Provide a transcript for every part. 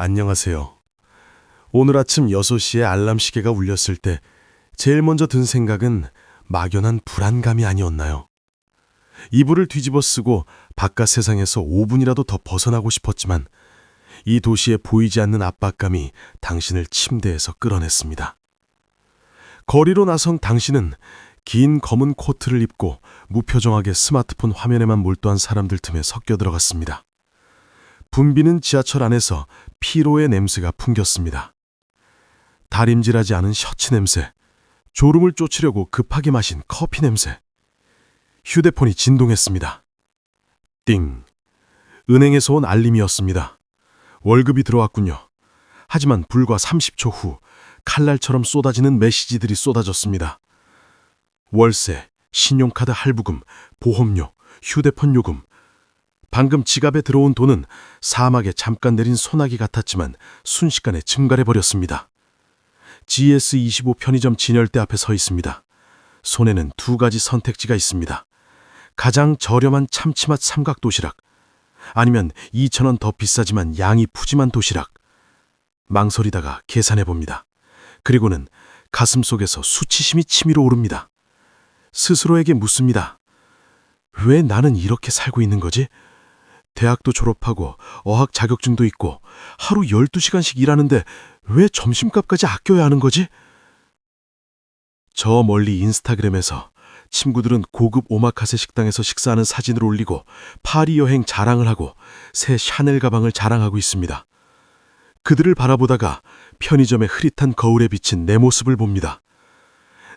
안녕하세요. 오늘 아침 6시에 알람 시계가 울렸을 때 제일 먼저 든 생각은 막연한 불안감이 아니었나요? 이불을 뒤집어 쓰고 바깥 세상에서 5분이라도 더 벗어나고 싶었지만 이 도시에 보이지 않는 압박감이 당신을 침대에서 끌어냈습니다. 거리로 나선 당신은 긴 검은 코트를 입고 무표정하게 스마트폰 화면에만 몰두한 사람들 틈에 섞여 들어갔습니다. 붐비는 지하철 안에서 피로의 냄새가 풍겼습니다. 다림질하지 않은 셔츠 냄새, 졸음을 쫓으려고 급하게 마신 커피 냄새. 휴대폰이 진동했습니다. 띵. 은행에서 온 알림이었습니다. 월급이 들어왔군요. 하지만 불과 30초 후 칼날처럼 쏟아지는 메시지들이 쏟아졌습니다. 월세, 신용카드 할부금, 보험료, 휴대폰 요금. 방금 지갑에 들어온 돈은 사막에 잠깐 내린 소나기 같았지만 순식간에 증발해버렸습니다. GS25 편의점 진열대 앞에 서 있습니다. 손에는 두 가지 선택지가 있습니다. 가장 저렴한 참치맛 삼각도시락, 아니면 2,000원 더 비싸지만 양이 푸짐한 도시락. 망설이다가 계산해봅니다. 그리고는 가슴속에서 수치심이 치밀어 오릅니다. 스스로에게 묻습니다. 왜 나는 이렇게 살고 있는 거지? 대학도 졸업하고 어학 자격증도 있고 하루 12시간씩 일하는데 왜 점심값까지 아껴야 하는 거지? 저 멀리 인스타그램에서 친구들은 고급 오마카세 식당에서 식사하는 사진을 올리고 파리 여행 자랑을 하고 새 샤넬 가방을 자랑하고 있습니다. 그들을 바라보다가 편의점의 흐릿한 거울에 비친 내 모습을 봅니다.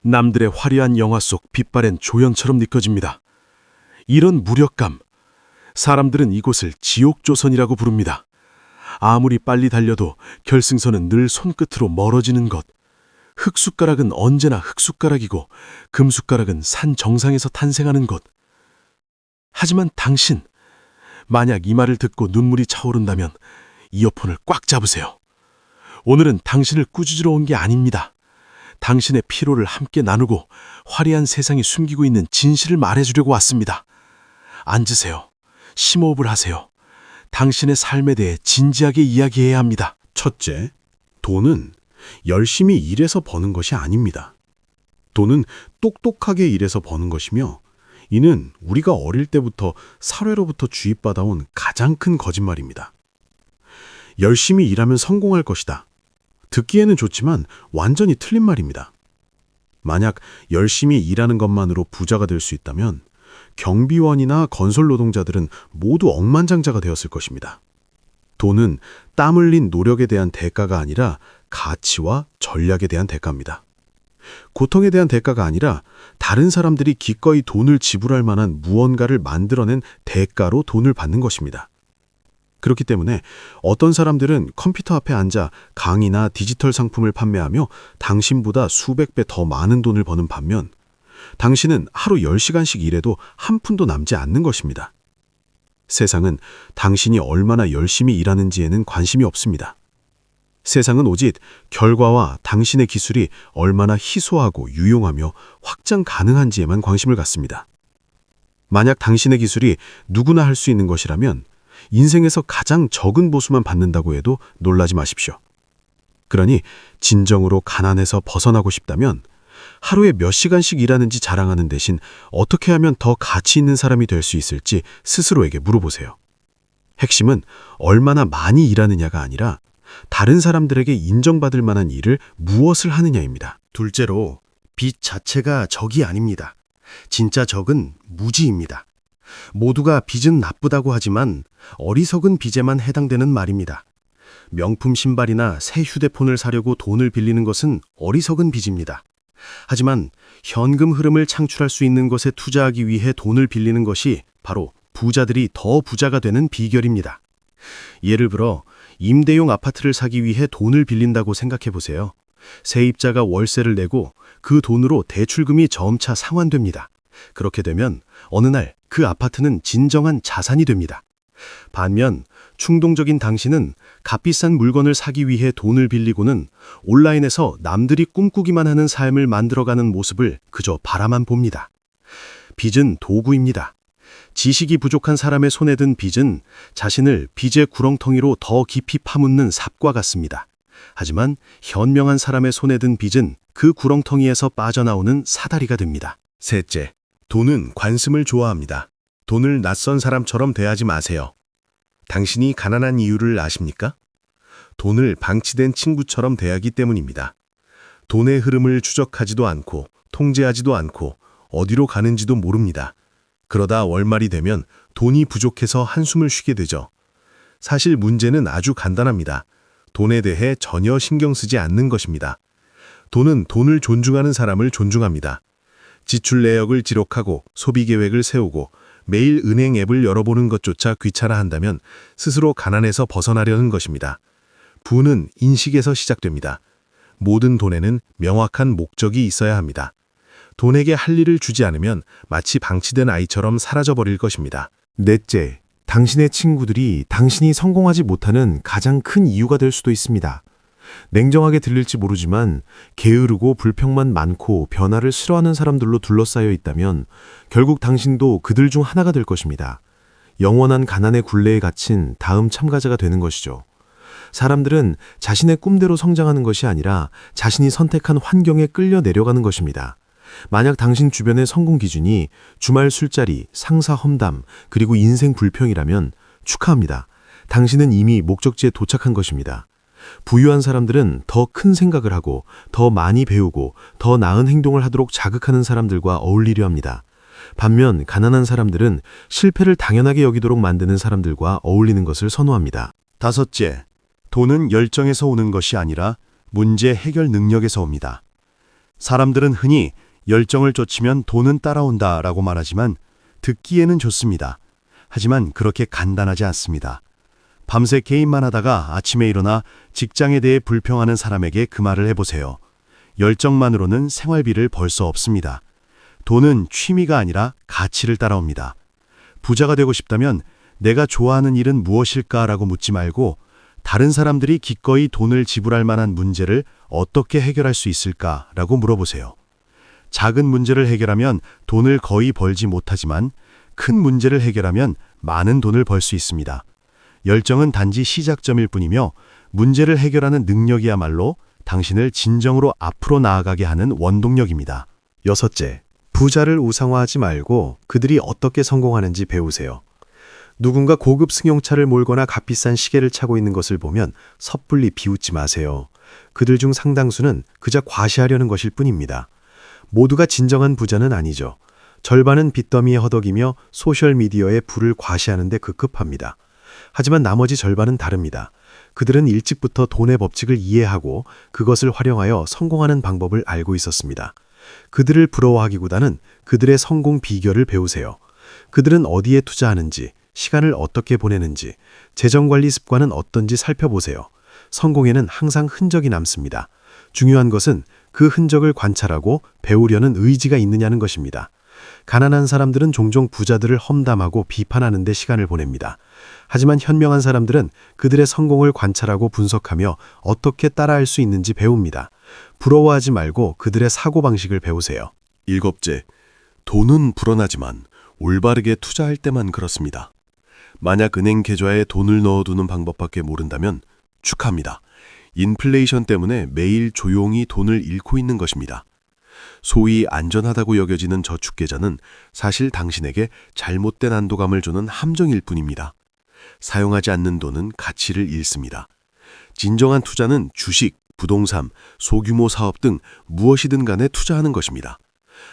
남들의 화려한 영화 속 빛바랜 조연처럼 느껴집니다. 이런 무력감, 사람들은 이곳을 지옥조선이라고 부릅니다. 아무리 빨리 달려도 결승선은 늘 손끝으로 멀어지는 것. 흙숟가락은 언제나 흙숟가락이고 금숟가락은 산 정상에서 탄생하는 것. 하지만 당신, 만약 이 말을 듣고 눈물이 차오른다면 이어폰을 꽉 잡으세요. 오늘은 당신을 꾸짖으러 온 게 아닙니다. 당신의 피로를 함께 나누고 화려한 세상이 숨기고 있는 진실을 말해주려고 왔습니다. 앉으세요. 심호흡을 하세요. 당신의 삶에 대해 진지하게 이야기해야 합니다. 첫째, 돈은 열심히 일해서 버는 것이 아닙니다. 돈은 똑똑하게 일해서 버는 것이며 이는 우리가 어릴 때부터 사회로부터 주입받아온 가장 큰 거짓말입니다. 열심히 일하면 성공할 것이다. 듣기에는 좋지만 완전히 틀린 말입니다. 만약 열심히 일하는 것만으로 부자가 될 수 있다면 경비원이나 건설 노동자들은 모두 억만장자가 되었을 것입니다. 돈은 땀 흘린 노력에 대한 대가가 아니라 가치와 전략에 대한 대가입니다. 고통에 대한 대가가 아니라 다른 사람들이 기꺼이 돈을 지불할 만한 무언가를 만들어낸 대가로 돈을 받는 것입니다. 그렇기 때문에 어떤 사람들은 컴퓨터 앞에 앉아 강의나 디지털 상품을 판매하며 당신보다 수백 배 더 많은 돈을 버는 반면 당신은 하루 10시간씩 일해도 한 푼도 남지 않는 것입니다. 세상은 당신이 얼마나 열심히 일하는지에는 관심이 없습니다. 세상은 오직 결과와 당신의 기술이 얼마나 희소하고 유용하며 확장 가능한지에만 관심을 갖습니다. 만약 당신의 기술이 누구나 할 수 있는 것이라면 인생에서 가장 적은 보수만 받는다고 해도 놀라지 마십시오. 그러니 진정으로 가난에서 벗어나고 싶다면 하루에 몇 시간씩 일하는지 자랑하는 대신 어떻게 하면 더 가치 있는 사람이 될 수 있을지 스스로에게 물어보세요. 핵심은 얼마나 많이 일하느냐가 아니라 다른 사람들에게 인정받을 만한 일을 무엇을 하느냐입니다. 둘째로, 빚 자체가 적이 아닙니다. 진짜 적은 무지입니다. 모두가 빚은 나쁘다고 하지만 어리석은 빚에만 해당되는 말입니다. 명품 신발이나 새 휴대폰을 사려고 돈을 빌리는 것은 어리석은 빚입니다. 하지만 현금 흐름을 창출할 수 있는 것에 투자하기 위해 돈을 빌리는 것이 바로 부자들이 더 부자가 되는 비결입니다. 예를 들어 임대용 아파트를 사기 위해 돈을 빌린다고 생각해 보세요. 세입자가 월세를 내고 그 돈으로 대출금이 점차 상환됩니다. 그렇게 되면 어느 날 그 아파트는 진정한 자산이 됩니다. 반면 충동적인 당신은 값비싼 물건을 사기 위해 돈을 빌리고는 온라인에서 남들이 꿈꾸기만 하는 삶을 만들어가는 모습을 그저 바라만 봅니다. 빚은 도구입니다. 지식이 부족한 사람의 손에 든 빚은 자신을 빚의 구렁텅이로 더 깊이 파묻는 삽과 같습니다. 하지만 현명한 사람의 손에 든 빚은 그 구렁텅이에서 빠져나오는 사다리가 됩니다. 셋째, 돈은 관습을 좋아합니다. 돈을 낯선 사람처럼 대하지 마세요. 당신이 가난한 이유를 아십니까? 돈을 방치된 친구처럼 대하기 때문입니다. 돈의 흐름을 추적하지도 않고 통제하지도 않고 어디로 가는지도 모릅니다. 그러다 월말이 되면 돈이 부족해서 한숨을 쉬게 되죠. 사실 문제는 아주 간단합니다. 돈에 대해 전혀 신경 쓰지 않는 것입니다. 돈은 돈을 존중하는 사람을 존중합니다. 지출 내역을 기록하고 소비 계획을 세우고 매일 은행 앱을 열어보는 것조차 귀찮아 한다면 스스로 가난에서 벗어나려는 것입니다. 부는 인식에서 시작됩니다. 모든 돈에는 명확한 목적이 있어야 합니다. 돈에게 할 일을 주지 않으면 마치 방치된 아이처럼 사라져버릴 것입니다. 넷째, 당신의 친구들이 당신이 성공하지 못하는 가장 큰 이유가 될 수도 있습니다. 냉정하게 들릴지 모르지만 게으르고 불평만 많고 변화를 싫어하는 사람들로 둘러싸여 있다면 결국 당신도 그들 중 하나가 될 것입니다. 영원한 가난의 굴레에 갇힌 다음 참가자가 되는 것이죠. 사람들은 자신의 꿈대로 성장하는 것이 아니라 자신이 선택한 환경에 끌려 내려가는 것입니다. 만약 당신 주변의 성공 기준이 주말 술자리, 상사 험담, 그리고 인생 불평이라면 축하합니다. 당신은 이미 목적지에 도착한 것입니다. 부유한 사람들은 더 큰 생각을 하고 더 많이 배우고 더 나은 행동을 하도록 자극하는 사람들과 어울리려 합니다. 반면 가난한 사람들은 실패를 당연하게 여기도록 만드는 사람들과 어울리는 것을 선호합니다. 다섯째, 돈은 열정에서 오는 것이 아니라 문제 해결 능력에서 옵니다. 사람들은 흔히 열정을 쫓으면 돈은 따라온다라고 말하지만 듣기에는 좋습니다. 하지만 그렇게 간단하지 않습니다. 밤새 게임만 하다가 아침에 일어나 직장에 대해 불평하는 사람에게 그 말을 해보세요. 열정만으로는 생활비를 벌 수 없습니다. 돈은 취미가 아니라 가치를 따라옵니다. 부자가 되고 싶다면 내가 좋아하는 일은 무엇일까라고 묻지 말고 다른 사람들이 기꺼이 돈을 지불할 만한 문제를 어떻게 해결할 수 있을까라고 물어보세요. 작은 문제를 해결하면 돈을 거의 벌지 못하지만 큰 문제를 해결하면 많은 돈을 벌 수 있습니다. 열정은 단지 시작점일 뿐이며 문제를 해결하는 능력이야말로 당신을 진정으로 앞으로 나아가게 하는 원동력입니다. 여섯째, 부자를 우상화하지 말고 그들이 어떻게 성공하는지 배우세요. 누군가 고급 승용차를 몰거나 값비싼 시계를 차고 있는 것을 보면 섣불리 비웃지 마세요. 그들 중 상당수는 그저 과시하려는 것일 뿐입니다. 모두가 진정한 부자는 아니죠. 절반은 빚더미에 허덕이며 소셜미디어에 부를 과시하는 데 급급합니다. 하지만 나머지 절반은 다릅니다. 그들은 일찍부터 돈의 법칙을 이해하고 그것을 활용하여 성공하는 방법을 알고 있었습니다. 그들을 부러워하기보다는 그들의 성공 비결을 배우세요. 그들은 어디에 투자하는지, 시간을 어떻게 보내는지, 재정관리 습관은 어떤지 살펴보세요. 성공에는 항상 흔적이 남습니다. 중요한 것은 그 흔적을 관찰하고 배우려는 의지가 있느냐는 것입니다. 가난한 사람들은 종종 부자들을 험담하고 비판하는 데 시간을 보냅니다. 하지만 현명한 사람들은 그들의 성공을 관찰하고 분석하며 어떻게 따라할 수 있는지 배웁니다. 부러워하지 말고 그들의 사고방식을 배우세요. 일곱째, 돈은 불어나지만 올바르게 투자할 때만 그렇습니다. 만약 은행 계좌에 돈을 넣어두는 방법밖에 모른다면 축하합니다. 인플레이션 때문에 매일 조용히 돈을 잃고 있는 것입니다. 소위 안전하다고 여겨지는 저축계좌는 사실 당신에게 잘못된 안도감을 주는 함정일 뿐입니다. 사용하지 않는 돈은 가치를 잃습니다. 진정한 투자는 주식, 부동산, 소규모 사업 등 무엇이든 간에 투자하는 것입니다.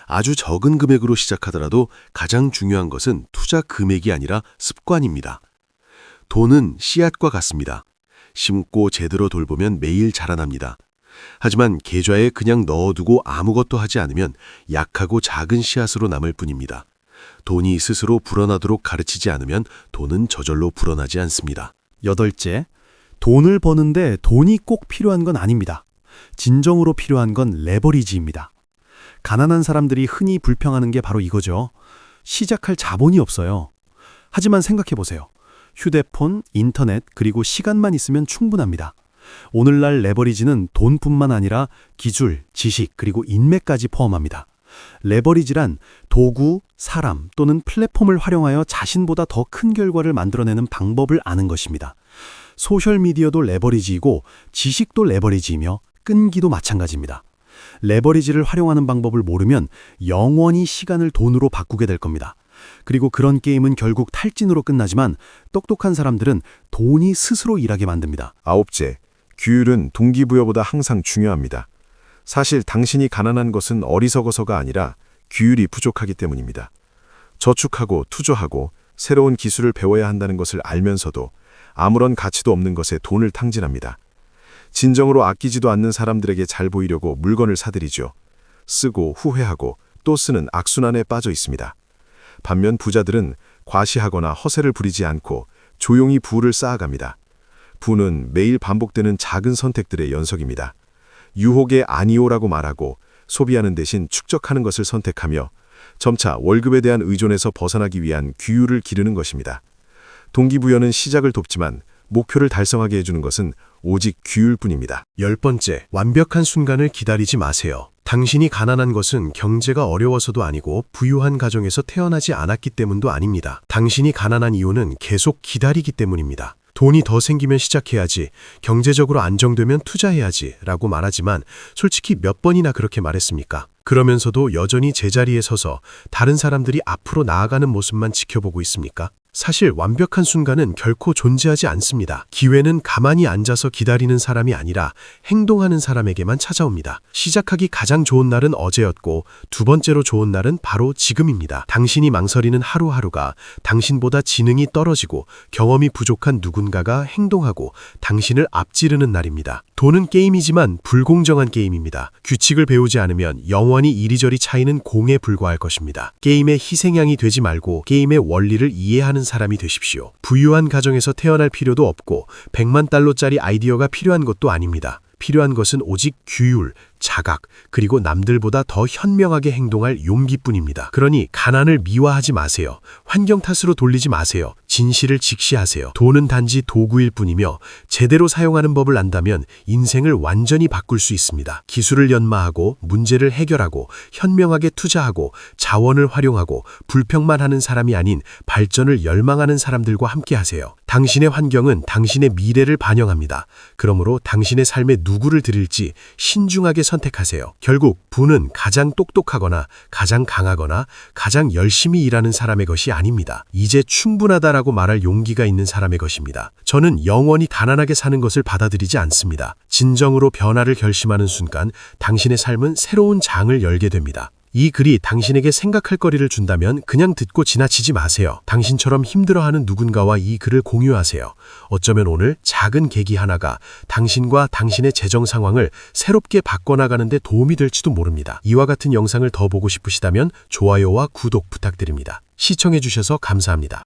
아주 적은 금액으로 시작하더라도 가장 중요한 것은 투자 금액이 아니라 습관입니다. 돈은 씨앗과 같습니다. 심고 제대로 돌보면 매일 자라납니다. 하지만 계좌에 그냥 넣어두고 아무것도 하지 않으면 약하고 작은 씨앗으로 남을 뿐입니다. 돈이 스스로 불어나도록 가르치지 않으면 돈은 저절로 불어나지 않습니다. 여덟째, 돈을 버는데 돈이 꼭 필요한 건 아닙니다. 진정으로 필요한 건 레버리지입니다. 가난한 사람들이 흔히 불평하는 게 바로 이거죠. 시작할 자본이 없어요. 하지만 생각해보세요. 휴대폰, 인터넷, 그리고 시간만 있으면 충분합니다. 오늘날 레버리지는 돈뿐만 아니라 기술, 지식, 그리고 인맥까지 포함합니다. 레버리지란 도구, 사람 또는 플랫폼을 활용하여 자신보다 더 큰 결과를 만들어내는 방법을 아는 것입니다. 소셜미디어도 레버리지이고 지식도 레버리지이며 끈기도 마찬가지입니다. 레버리지를 활용하는 방법을 모르면 영원히 시간을 돈으로 바꾸게 될 겁니다. 그리고 그런 게임은 결국 탈진으로 끝나지만 똑똑한 사람들은 돈이 스스로 일하게 만듭니다. 9째, 규율은 동기부여보다 항상 중요합니다. 사실 당신이 가난한 것은 어리석어서가 아니라 규율이 부족하기 때문입니다. 저축하고 투자하고 새로운 기술을 배워야 한다는 것을 알면서도 아무런 가치도 없는 것에 돈을 탕진합니다. 진정으로 아끼지도 않는 사람들에게 잘 보이려고 물건을 사들이죠. 쓰고 후회하고 또 쓰는 악순환에 빠져 있습니다. 반면 부자들은 과시하거나 허세를 부리지 않고 조용히 부를 쌓아갑니다. 부는 매일 반복되는 작은 선택들의 연속입니다. 유혹에 아니오라고 말하고 소비하는 대신 축적하는 것을 선택하며 점차 월급에 대한 의존에서 벗어나기 위한 규율을 기르는 것입니다. 동기부여는 시작을 돕지만 목표를 달성하게 해주는 것은 오직 규율뿐입니다. 10번째, 완벽한 순간을 기다리지 마세요. 당신이 가난한 것은 경제가 어려워서도 아니고 부유한 가정에서 태어나지 않았기 때문도 아닙니다. 당신이 가난한 이유는 계속 기다리기 때문입니다. 돈이 더 생기면 시작해야지, 경제적으로 안정되면 투자해야지 라고 말하지만 솔직히 몇 번이나 그렇게 말했습니까? 그러면서도 여전히 제자리에 서서 다른 사람들이 앞으로 나아가는 모습만 지켜보고 있습니까? 사실 완벽한 순간은 결코 존재하지 않습니다. 기회는 가만히 앉아서 기다리는 사람이 아니라 행동하는 사람에게만 찾아옵니다. 시작하기 가장 좋은 날은 어제였고 두 번째로 좋은 날은 바로 지금입니다. 당신이 망설이는 하루하루가 당신보다 지능이 떨어지고 경험이 부족한 누군가가 행동하고 당신을 앞지르는 날입니다. 돈은 게임이지만 불공정한 게임입니다. 규칙을 배우지 않으면 영원히 이리저리 차이는 공에 불과할 것입니다. 게임의 희생양이 되지 말고 게임의 원리를 이해하는 사람이 되십시오. 부유한 가정에서 태어날 필요도 없고 100만 달러짜리 아이디어가 필요한 것도 아닙니다. 필요한 것은 오직 규율, 자각, 그리고 남들보다 더 현명하게 행동할 용기뿐입니다. 그러니 가난을 미화하지 마세요. 환경 탓으로 돌리지 마세요. 진실을 직시하세요. 돈은 단지 도구일 뿐이며 제대로 사용하는 법을 안다면 인생을 완전히 바꿀 수 있습니다. 기술을 연마하고 문제를 해결하고 현명하게 투자하고 자원을 활용하고 불평만 하는 사람이 아닌 발전을 열망하는 사람들과 함께하세요. 당신의 환경은 당신의 미래를 반영합니다. 그러므로 당신의 삶에 누구를 드릴지 신중하게 선택하세요. 결국 부는 가장 똑똑하거나 가장 강하거나 가장 열심히 일하는 사람의 것이 아닙니다. 이제 충분하다라고 말할 용기가 있는 사람의 것입니다. 저는 영원히 가난하게 사는 것을 받아들이지 않습니다. 진정으로 변화를 결심하는 순간 당신의 삶은 새로운 장을 열게 됩니다. 이 글이 당신에게 생각할 거리를 준다면 그냥 듣고 지나치지 마세요. 당신처럼 힘들어하는 누군가와 이 글을 공유하세요. 어쩌면 오늘 작은 계기 하나가 당신과 당신의 재정 상황을 새롭게 바꿔나가는 데 도움이 될지도 모릅니다. 이와 같은 영상을 더 보고 싶으시다면 좋아요와 구독 부탁드립니다. 시청해주셔서 감사합니다.